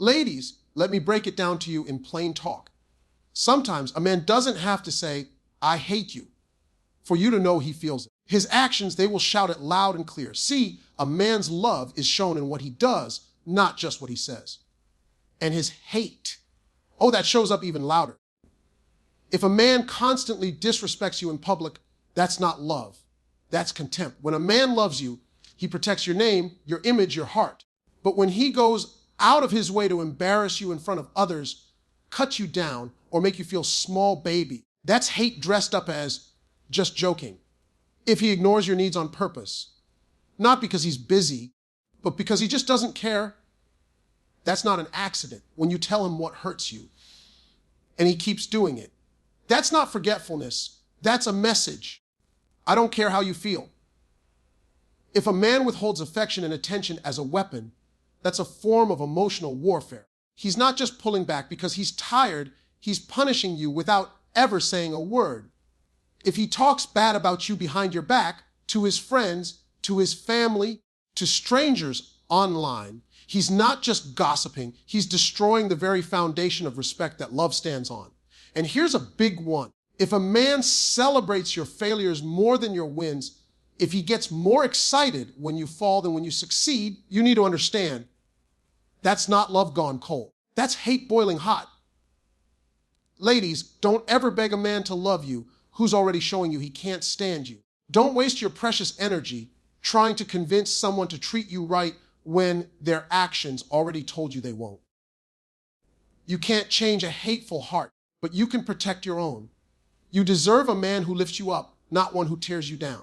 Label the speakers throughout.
Speaker 1: Ladies, let me break it down to you in plain talk. Sometimes a man doesn't have to say, "I hate you," for you to know he feels it. His actions, they will shout it loud and clear. See, a man's love is shown in what he does, not just what he says. And his hate, oh, that shows up even louder. If a man constantly disrespects you in public, that's not love. That's contempt. When a man loves you, he protects your name, your image, your heart. But when he goes out of his way to embarrass you in front of others, cut you down, or make you feel small baby, that's hate dressed up as just joking. If he ignores your needs on purpose, not because he's busy, but because he just doesn't care, that's not an accident. When you tell him what hurts you, and he keeps doing it, that's not forgetfulness. That's a message. I don't care how you feel. If a man withholds affection and attention as a weapon, that's a form of emotional warfare. He's not just pulling back because he's tired, he's punishing you without ever saying a word. If he talks bad about you behind your back, to his friends, to his family, to strangers online, he's not just gossiping, he's destroying the very foundation of respect that love stands on. And here's a big one. If a man celebrates your failures more than your wins, if he gets more excited when you fall than when you succeed, you need to understand that's not love gone cold. That's hate boiling hot. Ladies, don't ever beg a man to love you who's already showing you he can't stand you. Don't waste your precious energy trying to convince someone to treat you right when their actions already told you they won't. You can't change a hateful heart, but you can protect your own. You deserve a man who lifts you up, not one who tears you down.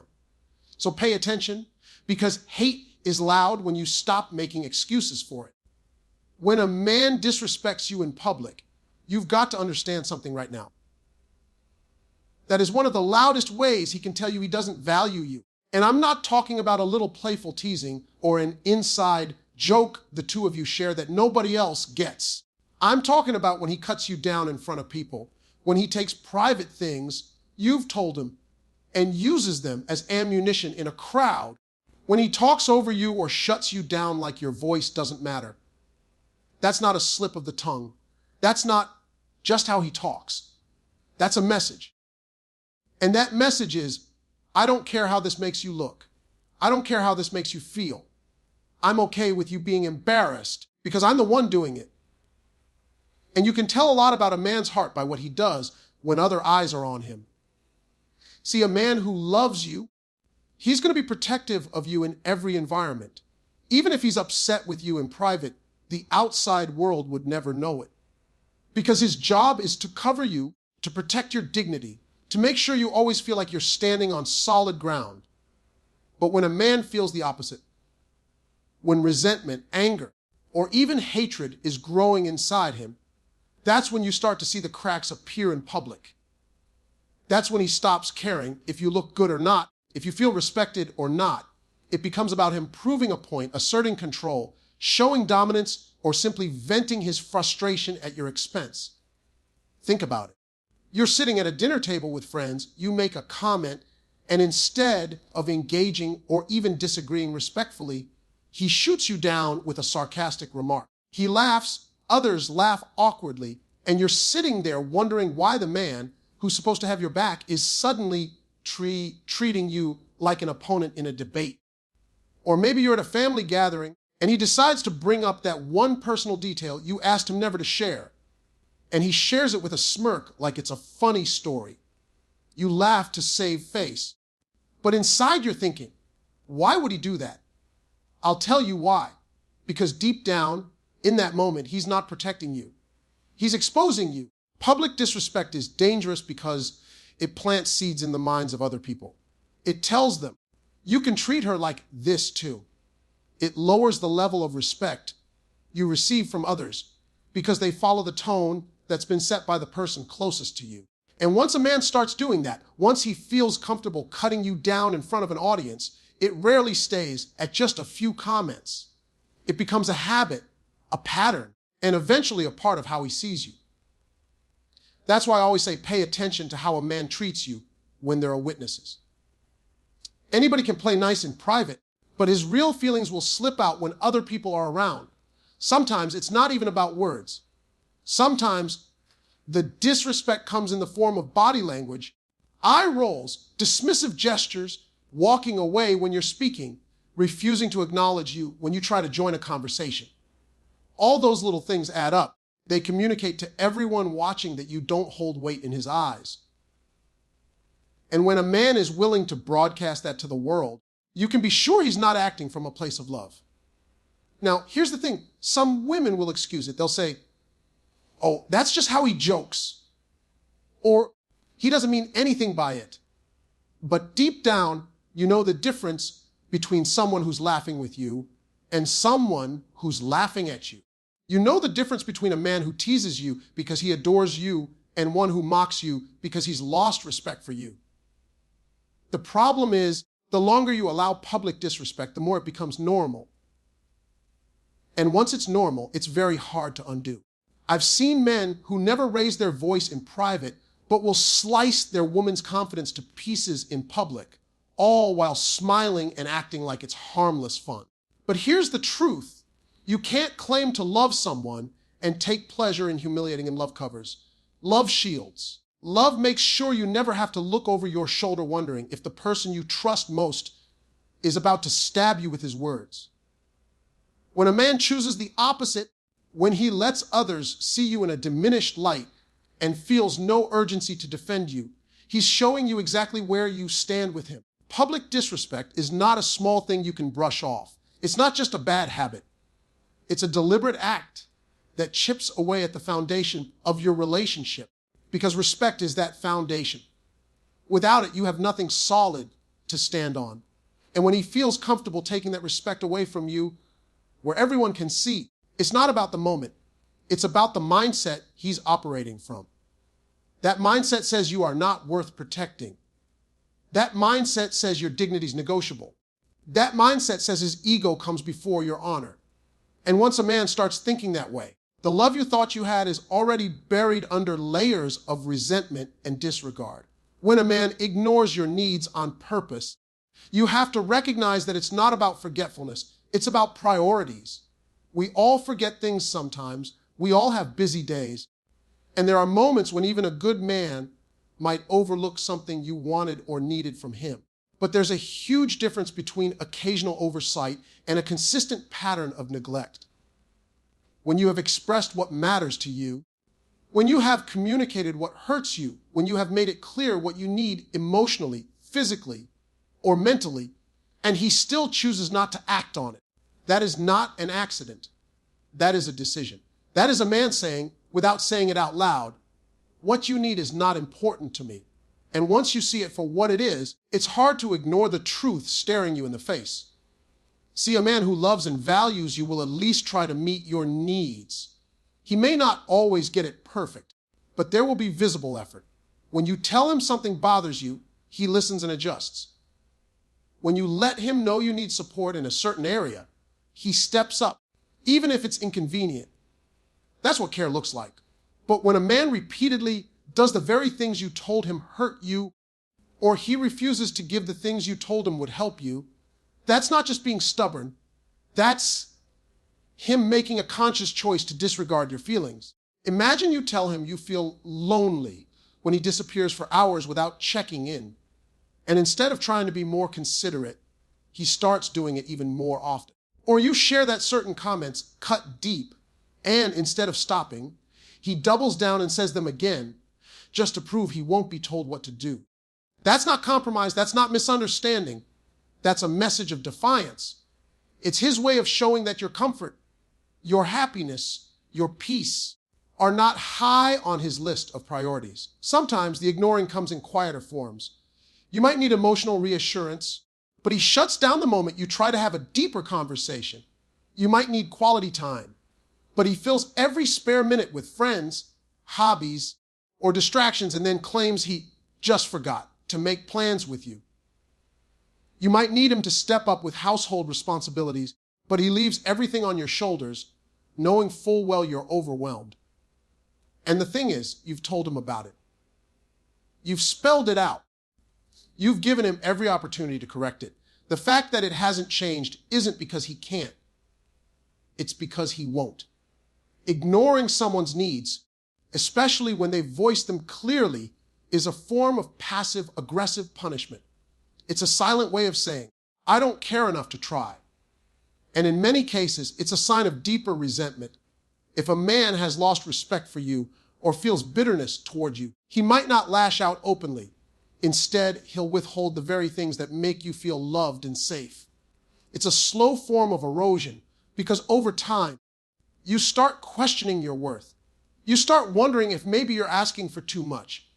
Speaker 1: So pay attention, because hate is loud when you stop making excuses for it. When a man disrespects you in public, you've got to understand something right now. That is one of the loudest ways he can tell you he doesn't value you. And I'm not talking about a little playful teasing or an inside joke the two of you share that nobody else gets. I'm talking about when he cuts you down in front of people, when he takes private things you've told him and uses them as ammunition in a crowd, when he talks over you or shuts you down like your voice doesn't matter. That's not a slip of the tongue. That's not just how he talks. That's a message. And that message is, I don't care how this makes you look. I don't care how this makes you feel. I'm okay with you being embarrassed because I'm the one doing it. And you can tell a lot about a man's heart by what he does when other eyes are on him. See, a man who loves you, he's going to be protective of you in every environment. Even if he's upset with you in private, the outside world would never know it. Because his job is to cover you, to protect your dignity, to make sure you always feel like you're standing on solid ground. But when a man feels the opposite, when resentment, anger, or even hatred is growing inside him, that's when you start to see the cracks appear in public. That's when he stops caring if you look good or not, if you feel respected or not. It becomes about him proving a point, asserting control, showing dominance, or simply venting his frustration at your expense. Think about it. You're sitting at a dinner table with friends, you make a comment, and instead of engaging or even disagreeing respectfully, he shoots you down with a sarcastic remark. He laughs, others laugh awkwardly, and you're sitting there wondering why the man who's supposed to have your back is suddenly treating you like an opponent in a debate. Or maybe you're at a family gathering, and he decides to bring up that one personal detail you asked him never to share. And he shares it with a smirk like it's a funny story. You laugh to save face. But inside you're thinking, why would he do that? I'll tell you why. Because deep down, in that moment, he's not protecting you. He's exposing you. Public disrespect is dangerous because it plants seeds in the minds of other people. It tells them, you can treat her like this too. It lowers the level of respect you receive from others because they follow the tone that's been set by the person closest to you. And once a man starts doing that, once he feels comfortable cutting you down in front of an audience, it rarely stays at just a few comments. It becomes a habit, a pattern, and eventually a part of how he sees you. That's why I always say pay attention to how a man treats you when there are witnesses. Anybody can play nice in private, but his real feelings will slip out when other people are around. Sometimes it's not even about words. Sometimes the disrespect comes in the form of body language, eye rolls, dismissive gestures, walking away when you're speaking, refusing to acknowledge you when you try to join a conversation. All those little things add up. They communicate to everyone watching that you don't hold weight in his eyes. And when a man is willing to broadcast that to the world, you can be sure he's not acting from a place of love. Now, here's the thing. Some women will excuse it. They'll say, oh, that's just how he jokes. Or he doesn't mean anything by it. But deep down, you know the difference between someone who's laughing with you and someone who's laughing at you. You know the difference between a man who teases you because he adores you and one who mocks you because he's lost respect for you. The problem is, the longer you allow public disrespect, the more it becomes normal. And once it's normal, it's very hard to undo. I've seen men who never raise their voice in private, but will slice their woman's confidence to pieces in public, all while smiling and acting like it's harmless fun. But here's the truth. You can't claim to love someone and take pleasure in humiliating in love covers. Love shields. Love makes sure you never have to look over your shoulder wondering if the person you trust most is about to stab you with his words. When a man chooses the opposite, when he lets others see you in a diminished light and feels no urgency to defend you, he's showing you exactly where you stand with him. Public disrespect is not a small thing you can brush off. It's not just a bad habit. It's a deliberate act that chips away at the foundation of your relationship, because respect is that foundation. Without it, you have nothing solid to stand on. And when he feels comfortable taking that respect away from you, where everyone can see, it's not about the moment. It's about the mindset he's operating from. That mindset says you are not worth protecting. That mindset says your dignity is negotiable. That mindset says his ego comes before your honor. And once a man starts thinking that way, the love you thought you had is already buried under layers of resentment and disregard. When a man ignores your needs on purpose, you have to recognize that it's not about forgetfulness. It's about priorities. We all forget things sometimes. We all have busy days. And there are moments when even a good man might overlook something you wanted or needed from him. But there's a huge difference between occasional oversight and a consistent pattern of neglect. When you have expressed what matters to you, when you have communicated what hurts you, when you have made it clear what you need emotionally, physically, or mentally, and he still chooses not to act on it, that is not an accident. That is a decision. That is a man saying, without saying it out loud, what you need is not important to me. And once you see it for what it is, it's hard to ignore the truth staring you in the face. See, a man who loves and values you will at least try to meet your needs. He may not always get it perfect, but there will be visible effort. When you tell him something bothers you, he listens and adjusts. When you let him know you need support in a certain area, he steps up, even if it's inconvenient. That's what care looks like. But when a man repeatedly does the very things you told him hurt you, or he refuses to give the things you told him would help you, that's not just being stubborn. That's him making a conscious choice to disregard your feelings. Imagine you tell him you feel lonely when he disappears for hours without checking in. And instead of trying to be more considerate, he starts doing it even more often. Or you share that certain comments cut deep, and instead of stopping, he doubles down and says them again, just to prove he won't be told what to do. That's not compromise. That's not misunderstanding. That's a message of defiance. It's his way of showing that your comfort, your happiness, your peace are not high on his list of priorities. Sometimes the ignoring comes in quieter forms. You might need emotional reassurance, but he shuts down the moment you try to have a deeper conversation. You might need quality time, but he fills every spare minute with friends, hobbies, or distractions and then claims he just forgot to make plans with you. You might need him to step up with household responsibilities, but he leaves everything on your shoulders, knowing full well you're overwhelmed. And the thing is, you've told him about it. You've spelled it out. You've given him every opportunity to correct it. The fact that it hasn't changed isn't because he can't. it's because he won't. Ignoring someone's needs, especially when they voice them clearly, is a form of passive-aggressive punishment. It's a silent way of saying, I don't care enough to try. And in many cases, it's a sign of deeper resentment. If a man has lost respect for you or feels bitterness toward you, he might not lash out openly. Instead, he'll withhold the very things that make you feel loved and safe. It's a slow form of erosion because over time, you start questioning your worth. You start wondering if maybe you're asking for too much.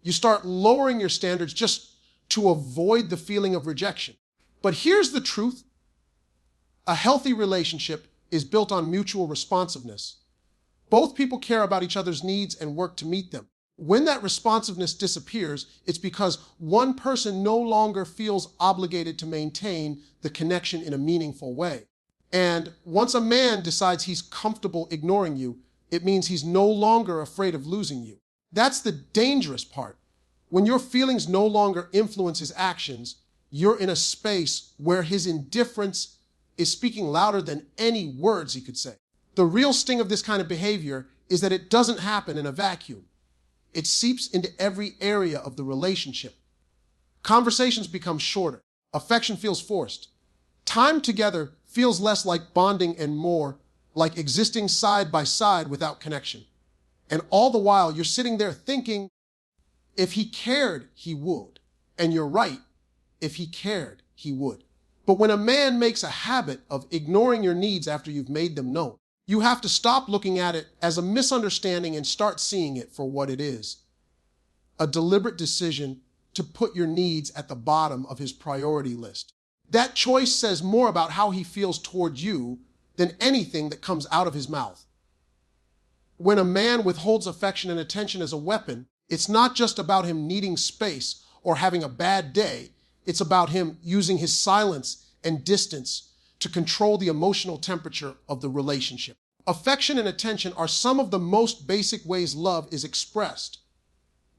Speaker 1: You start lowering your standards just to avoid the feeling of rejection. But here's the truth. A healthy relationship is built on mutual responsiveness. Both people care about each other's needs and work to meet them. When that responsiveness disappears, it's because one person no longer feels obligated to maintain the connection in a meaningful way. And once a man decides he's comfortable ignoring you, it means he's no longer afraid of losing you. That's the dangerous part. When your feelings no longer influence his actions, you're in a space where his indifference is speaking louder than any words he could say. The real sting of this kind of behavior is that it doesn't happen in a vacuum. It seeps into every area of the relationship. Conversations become shorter. Affection feels forced. Time together feels less like bonding and more like existing side by side without connection. And all the while, you're sitting there thinking, if he cared, he would. And you're right, if he cared, he would. But when a man makes a habit of ignoring your needs after you've made them known, you have to stop looking at it as a misunderstanding and start seeing it for what it is. A deliberate decision to put your needs at the bottom of his priority list. That choice says more about how he feels toward you than anything that comes out of his mouth. When a man withholds affection and attention as a weapon, it's not just about him needing space or having a bad day. It's about him using his silence and distance to control the emotional temperature of the relationship. Affection and attention are some of the most basic ways love is expressed.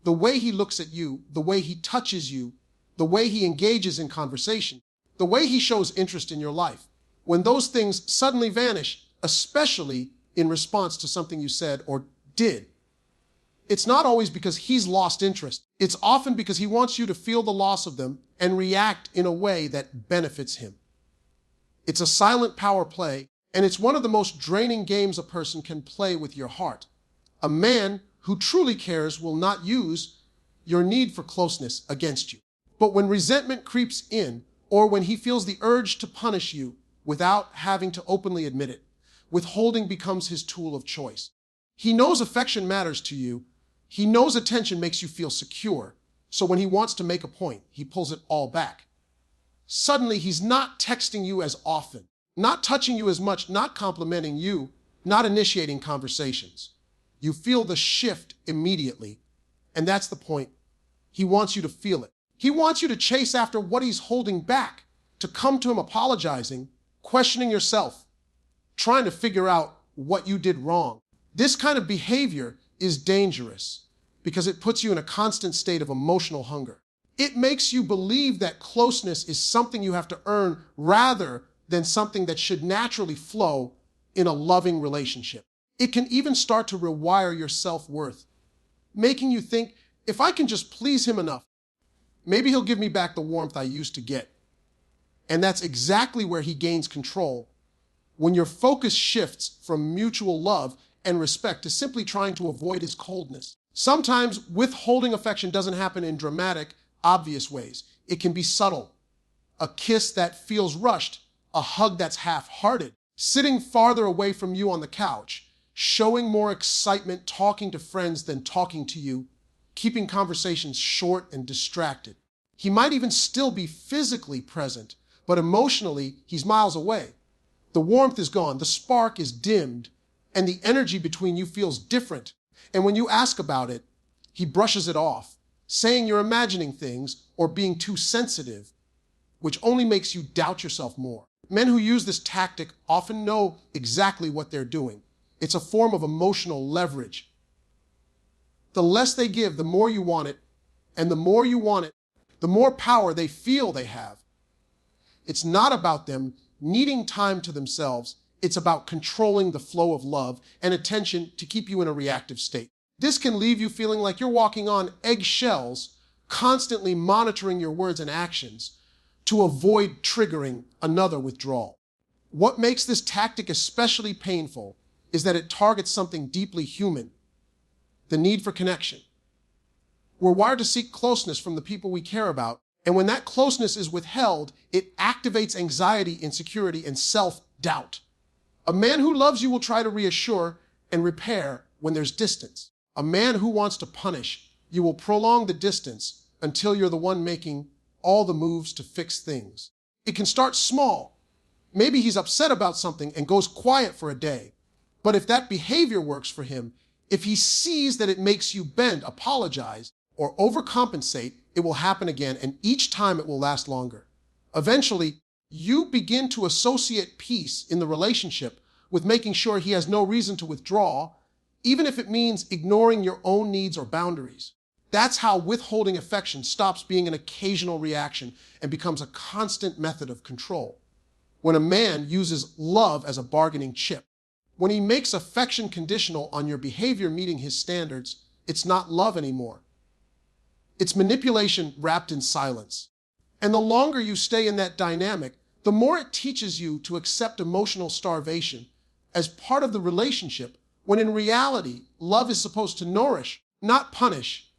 Speaker 1: The way he looks at you, the way he touches you, the way he engages in conversation, the way he shows interest in your life. When those things suddenly vanish, especially in response to something you said or did, it's not always because he's lost interest. It's often because he wants you to feel the loss of them and react in a way that benefits him. It's a silent power play, and it's one of the most draining games a person can play with your heart. A man who truly cares will not use your need for closeness against you. But when resentment creeps in, or when he feels the urge to punish you without having to openly admit it, withholding becomes his tool of choice. He knows affection matters to you. He knows attention makes you feel secure. So when he wants to make a point, he pulls it all back. Suddenly, he's not texting you as often, not touching you as much, not complimenting you, not initiating conversations. You feel the shift immediately, and that's the point. He wants you to feel it. He wants you to chase after what he's holding back, to come to him apologizing, questioning yourself, trying to figure out what you did wrong. This kind of behavior is dangerous because it puts you in a constant state of emotional hunger. It makes you believe that closeness is something you have to earn rather than something that should naturally flow in a loving relationship. It can even start to rewire your self-worth, making you think, if I can just please him enough, maybe he'll give me back the warmth I used to get. And that's exactly where he gains control, when your focus shifts from mutual love and respect to simply trying to avoid his coldness. Sometimes withholding affection doesn't happen in dramatic, obvious ways. It can be subtle. A kiss that feels rushed, a hug that's half-hearted, sitting farther away from you on the couch, showing more excitement talking to friends than talking to you, keeping conversations short and distracted. He might even still be physically present, but emotionally, he's miles away. The warmth is gone, the spark is dimmed, and the energy between you feels different. And when you ask about it, he brushes it off, saying you're imagining things or being too sensitive, which only makes you doubt yourself more. Men who use this tactic often know exactly what they're doing. It's a form of emotional leverage. The less they give, the more you want it, and the more you want it, the more power they feel they have. It's not about them needing time to themselves. It's about controlling the flow of love and attention to keep you in a reactive state. This can leave you feeling like you're walking on eggshells, constantly monitoring your words and actions to avoid triggering another withdrawal. What makes this tactic especially painful is that it targets something deeply human, the need for connection. We're wired to seek closeness from the people we care about, and when that closeness is withheld, it activates anxiety, insecurity, and self-doubt. A man who loves you will try to reassure and repair when there's distance. A man who wants to punish you will prolong the distance until you're the one making all the moves to fix things. It can start small. Maybe he's upset about something and goes quiet for a day. But if that behavior works for him, if he sees that it makes you bend, apologize, or overcompensate, it will happen again, and each time it will last longer. Eventually, you begin to associate peace in the relationship with making sure he has no reason to withdraw, even if it means ignoring your own needs or boundaries. That's how withholding affection stops being an occasional reaction and becomes a constant method of control. When a man uses love as a bargaining chip, when he makes affection conditional on your behavior meeting his standards, it's not love anymore. It's manipulation wrapped in silence. And the longer you stay in that dynamic, the more it teaches you to accept emotional starvation as part of the relationship, when in reality, love is supposed to nourish, not punish.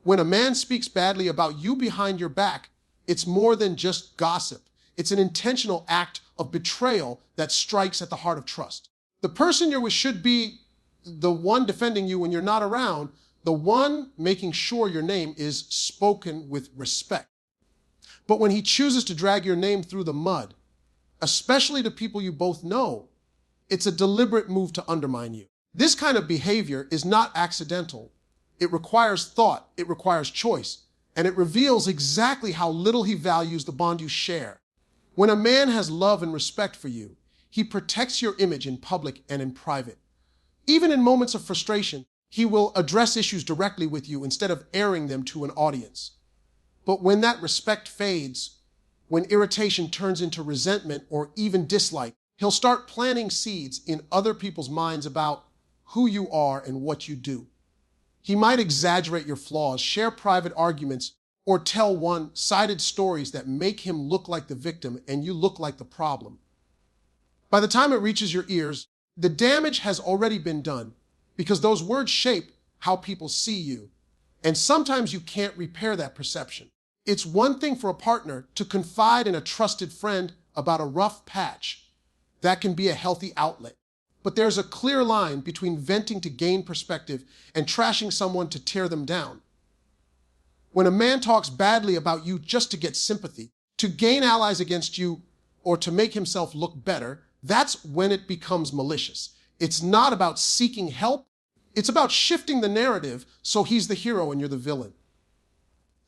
Speaker 1: When a man speaks badly about you behind your back, it's more than just gossip. It's an intentional act of betrayal that strikes at the heart of trust. The person you're with should be the one defending you when you're not around, the one making sure your name is spoken with respect. But when he chooses to drag your name through the mud, especially to people you both know, it's a deliberate move to undermine you. This kind of behavior is not accidental. It requires thought, it requires choice, and it reveals exactly how little he values the bond you share. When a man has love and respect for you, he protects your image in public and in private. Even in moments of frustration, he will address issues directly with you instead of airing them to an audience. But when that respect fades, when irritation turns into resentment or even dislike, he'll start planting seeds in other people's minds about who you are and what you do. He might exaggerate your flaws, share private arguments, or tell one-sided stories that make him look like the victim and you look like the problem. By the time it reaches your ears, the damage has already been done because those words shape how people see you. And sometimes you can't repair that perception. It's one thing for a partner to confide in a trusted friend about a rough patch. That can be a healthy outlet. But there's a clear line between venting to gain perspective and trashing someone to tear them down. When a man talks badly about you just to get sympathy, to gain allies against you, or to make himself look better, that's when it becomes malicious. It's not about seeking help. It's about shifting the narrative so he's the hero and you're the villain.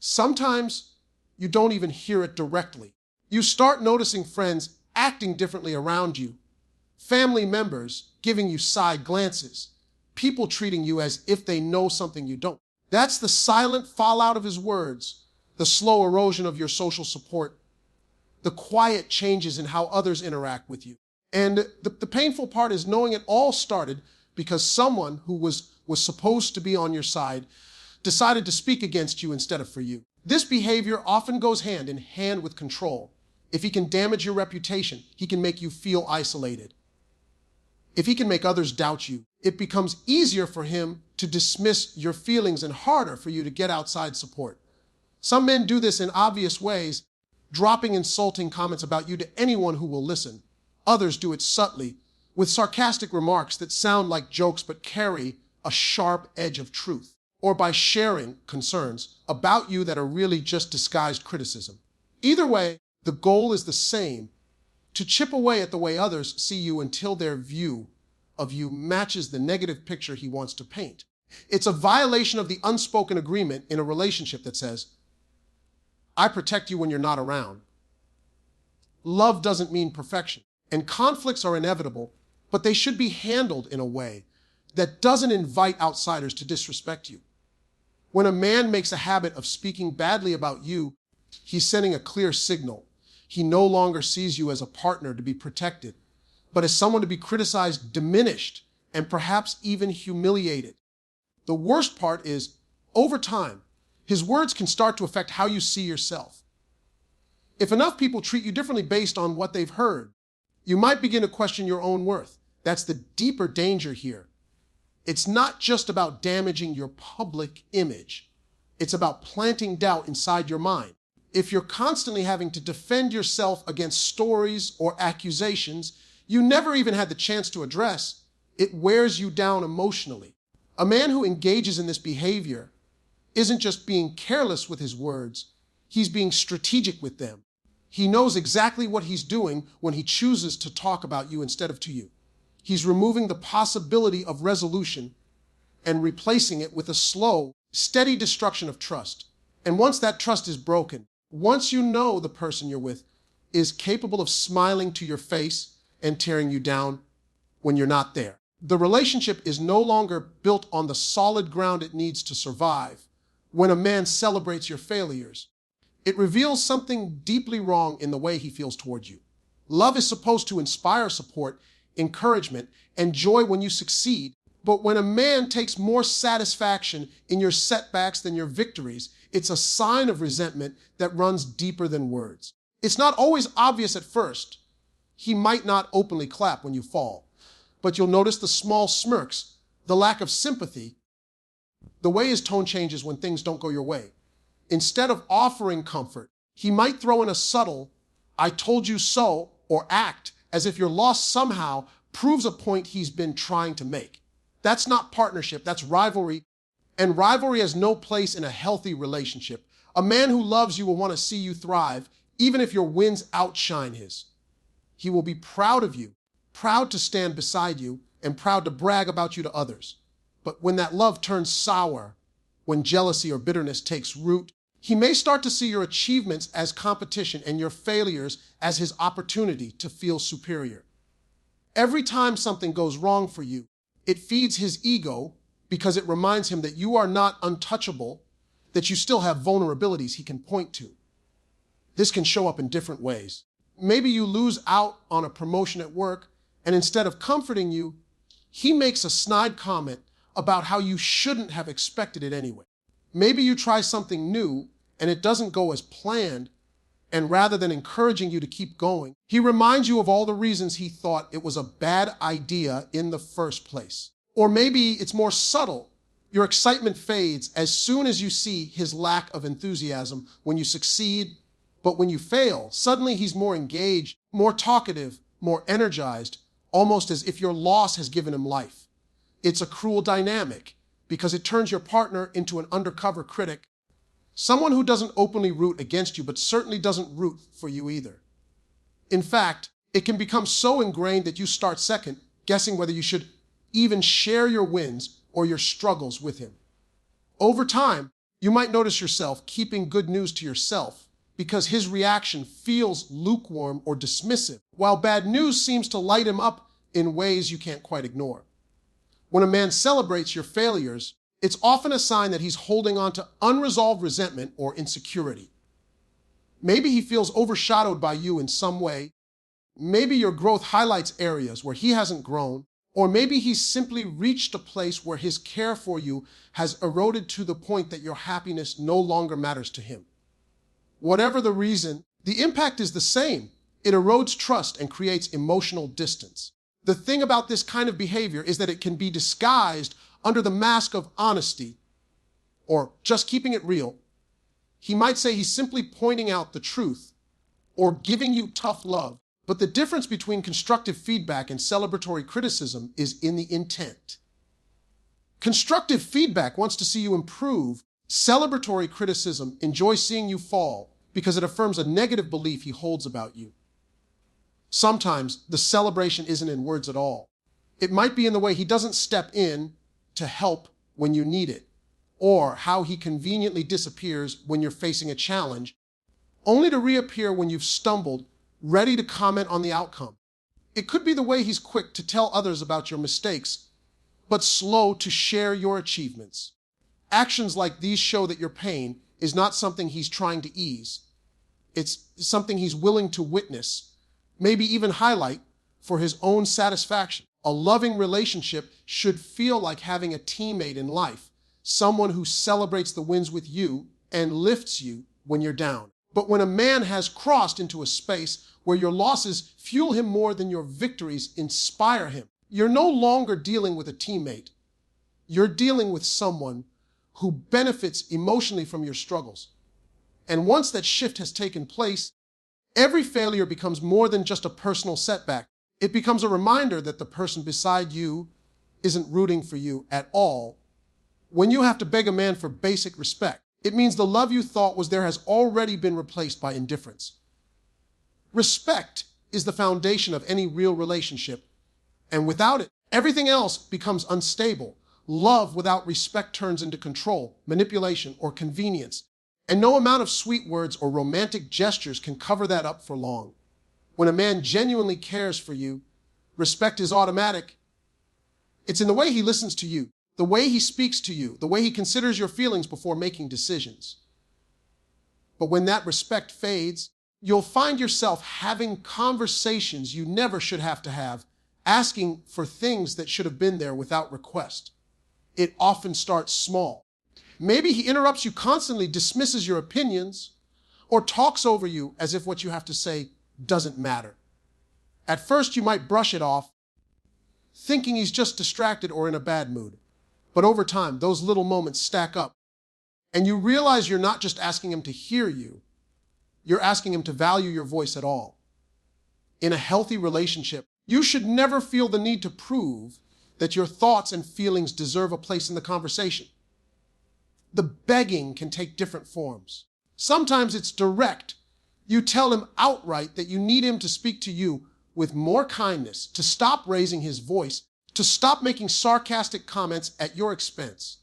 Speaker 1: Sometimes you don't even hear it directly. You start noticing friends acting differently around you, family members giving you side glances, people treating you as if they know something you don't. That's the silent fallout of his words, the slow erosion of your social support, the quiet changes in how others interact with you. And the painful part is knowing it all started because someone who was supposed to be on your side decided to speak against you instead of for you. This behavior often goes hand in hand with control. If he can damage your reputation, he can make you feel isolated. If he can make others doubt you, it becomes easier for him to dismiss your feelings and harder for you to get outside support. Some men do this in obvious ways, dropping insulting comments about you to anyone who will listen. Others do it subtly, with sarcastic remarks that sound like jokes but carry a sharp edge of truth, or by sharing concerns about you that are really just disguised criticism. Either way, the goal is the same: to chip away at the way others see you until their view of you matches the negative picture he wants to paint. It's a violation of the unspoken agreement in a relationship that says, I protect you when you're not around. Love doesn't mean perfection, and conflicts are inevitable, but they should be handled in a way that doesn't invite outsiders to disrespect you. When a man makes a habit of speaking badly about you, he's sending a clear signal. He no longer sees you as a partner to be protected, but as someone to be criticized, diminished, and perhaps even humiliated. The worst part is, over time, his words can start to affect how you see yourself. If enough people treat you differently based on what they've heard, you might begin to question your own worth. That's the deeper danger here. It's not just about damaging your public image. It's about planting doubt inside your mind. If you're constantly having to defend yourself against stories or accusations you never even had the chance to address, it wears you down emotionally. A man who engages in this behavior isn't just being careless with his words, he's being strategic with them. He knows exactly what he's doing when he chooses to talk about you instead of to you. He's removing the possibility of resolution and replacing it with a slow, steady destruction of trust. And once that trust is broken, once you know the person you're with is capable of smiling to your face and tearing you down when you're not there, the relationship is no longer built on the solid ground it needs to survive. When a man celebrates your failures, it reveals something deeply wrong in the way he feels towards you. Love is supposed to inspire support, encouragement, and joy when you succeed. But when a man takes more satisfaction in your setbacks than your victories, it's a sign of resentment that runs deeper than words. It's not always obvious at first. He might not openly clap when you fall, but you'll notice the small smirks, the lack of sympathy, the way his tone changes when things don't go your way. Instead of offering comfort, he might throw in a subtle, "I told you so," or act as if your loss somehow proves a point he's been trying to make. That's not partnership, that's rivalry, and rivalry has no place in a healthy relationship. A man who loves you will want to see you thrive, even if your wins outshine his. He will be proud of you, proud to stand beside you, and proud to brag about you to others. But when that love turns sour, when jealousy or bitterness takes root, he may start to see your achievements as competition and your failures as his opportunity to feel superior. Every time something goes wrong for you, it feeds his ego because it reminds him that you are not untouchable, that you still have vulnerabilities he can point to. This can show up in different ways. Maybe you lose out on a promotion at work, and instead of comforting you, he makes a snide comment about how you shouldn't have expected it anyway. Maybe you try something new and it doesn't go as planned, and rather than encouraging you to keep going, he reminds you of all the reasons he thought it was a bad idea in the first place. Or maybe it's more subtle. Your excitement fades as soon as you see his lack of enthusiasm when you succeed, but when you fail, suddenly he's more engaged, more talkative, more energized, almost as if your loss has given him life. It's a cruel dynamic because it turns your partner into an undercover critic, someone who doesn't openly root against you, but certainly doesn't root for you either. In fact, it can become so ingrained that you start second, guessing whether you should even share your wins or your struggles with him. Over time, you might notice yourself keeping good news to yourself because his reaction feels lukewarm or dismissive, while bad news seems to light him up in ways you can't quite ignore. When a man celebrates your failures, it's often a sign that he's holding on to unresolved resentment or insecurity. Maybe he feels overshadowed by you in some way. Maybe your growth highlights areas where he hasn't grown, or maybe he's simply reached a place where his care for you has eroded to the point that your happiness no longer matters to him. Whatever the reason, the impact is the same. It erodes trust and creates emotional distance. The thing about this kind of behavior is that it can be disguised under the mask of honesty or just keeping it real. He might say he's simply pointing out the truth or giving you tough love. But the difference between constructive feedback and celebratory criticism is in the intent. Constructive feedback wants to see you improve. Celebratory criticism enjoys seeing you fall because it affirms a negative belief he holds about you. Sometimes the celebration isn't in words at all. It might be in the way he doesn't step in to help when you need it, or how he conveniently disappears when you're facing a challenge, only to reappear when you've stumbled, ready to comment on the outcome. It could be the way he's quick to tell others about your mistakes, but slow to share your achievements. Actions like these show that your pain is not something he's trying to ease. It's something he's willing to witness, maybe even highlight, for his own satisfaction. A loving relationship should feel like having a teammate in life, someone who celebrates the wins with you and lifts you when you're down. But when a man has crossed into a space where your losses fuel him more than your victories inspire him, you're no longer dealing with a teammate. You're dealing with someone who benefits emotionally from your struggles. And once that shift has taken place, every failure becomes more than just a personal setback. It becomes a reminder that the person beside you isn't rooting for you at all. When you have to beg a man for basic respect, it means the love you thought was there has already been replaced by indifference. Respect is the foundation of any real relationship, and without it, everything else becomes unstable. Love without respect turns into control, manipulation, or convenience, and no amount of sweet words or romantic gestures can cover that up for long. When a man genuinely cares for you, respect is automatic. It's in the way he listens to you, the way he speaks to you, the way he considers your feelings before making decisions. But when that respect fades, you'll find yourself having conversations you never should have to have, asking for things that should have been there without request. It often starts small. Maybe he interrupts you constantly, dismisses your opinions, or talks over you as if what you have to say doesn't matter. At first, you might brush it off, thinking he's just distracted or in a bad mood. But over time, those little moments stack up, and you realize you're not just asking him to hear you, you're asking him to value your voice at all. In a healthy relationship, you should never feel the need to prove that your thoughts and feelings deserve a place in the conversation. The begging can take different forms. Sometimes it's direct. You tell him outright that you need him to speak to you with more kindness, to stop raising his voice, to stop making sarcastic comments at your expense.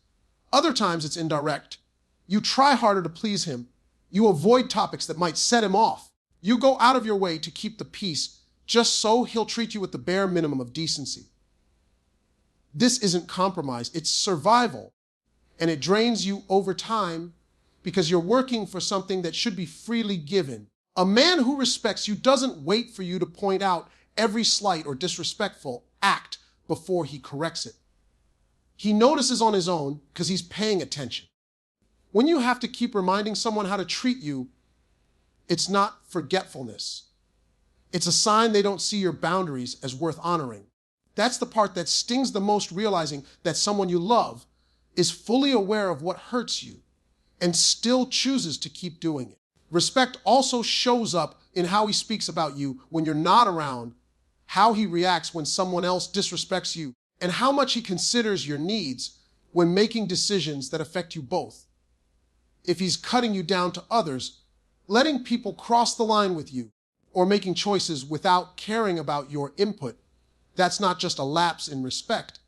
Speaker 1: Other times it's indirect. You try harder to please him. You avoid topics that might set him off. You go out of your way to keep the peace, just so he'll treat you with the bare minimum of decency. This isn't compromise, it's survival. And it drains you over time because you're working for something that should be freely given. A man who respects you doesn't wait for you to point out every slight or disrespectful act before he corrects it. He notices on his own because he's paying attention. When you have to keep reminding someone how to treat you, it's not forgetfulness. It's a sign they don't see your boundaries as worth honoring. That's the part that stings the most, realizing that someone you love is fully aware of what hurts you and still chooses to keep doing it. Respect also shows up in how he speaks about you when you're not around, how he reacts when someone else disrespects you, and how much he considers your needs when making decisions that affect you both. If he's cutting you down to others, letting people cross the line with you, or making choices without caring about your input, that's not just a lapse in respect.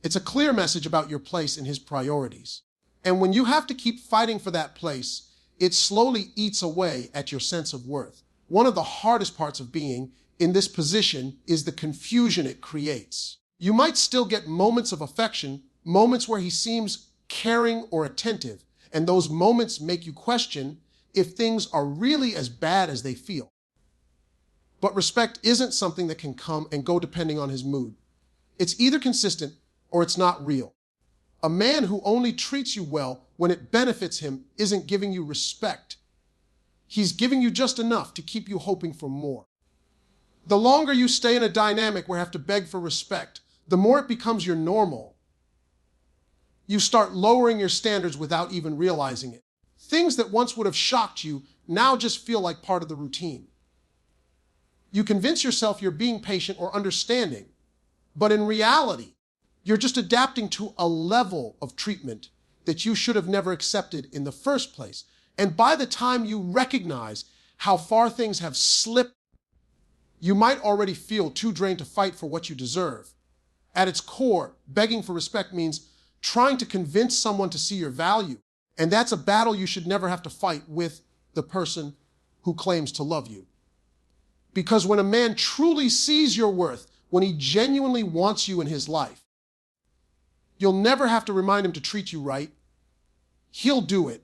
Speaker 1: It's a clear message about your place in his priorities. And when you have to keep fighting for that place, it slowly eats away at your sense of worth. One of the hardest parts of being in this position is the confusion it creates. You might still get moments of affection, moments where he seems caring or attentive, and those moments make you question if things are really as bad as they feel. But respect isn't something that can come and go depending on his mood. It's either consistent or it's not real. A man who only treats you well when it benefits him isn't giving you respect. He's giving you just enough to keep you hoping for more. The longer you stay in a dynamic where you have to beg for respect, the more it becomes your normal. You start lowering your standards without even realizing it. Things that once would have shocked you now just feel like part of the routine. You convince yourself you're being patient or understanding, but in reality, you're just adapting to a level of treatment that you should have never accepted in the first place. And by the time you recognize how far things have slipped, you might already feel too drained to fight for what you deserve. At its core, begging for respect means trying to convince someone to see your value. And that's a battle you should never have to fight with the person who claims to love you. Because when a man truly sees your worth, when he genuinely wants you in his life, you'll never have to remind him to treat you right. He'll do it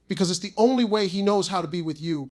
Speaker 1: because it's the only way he knows how to be with you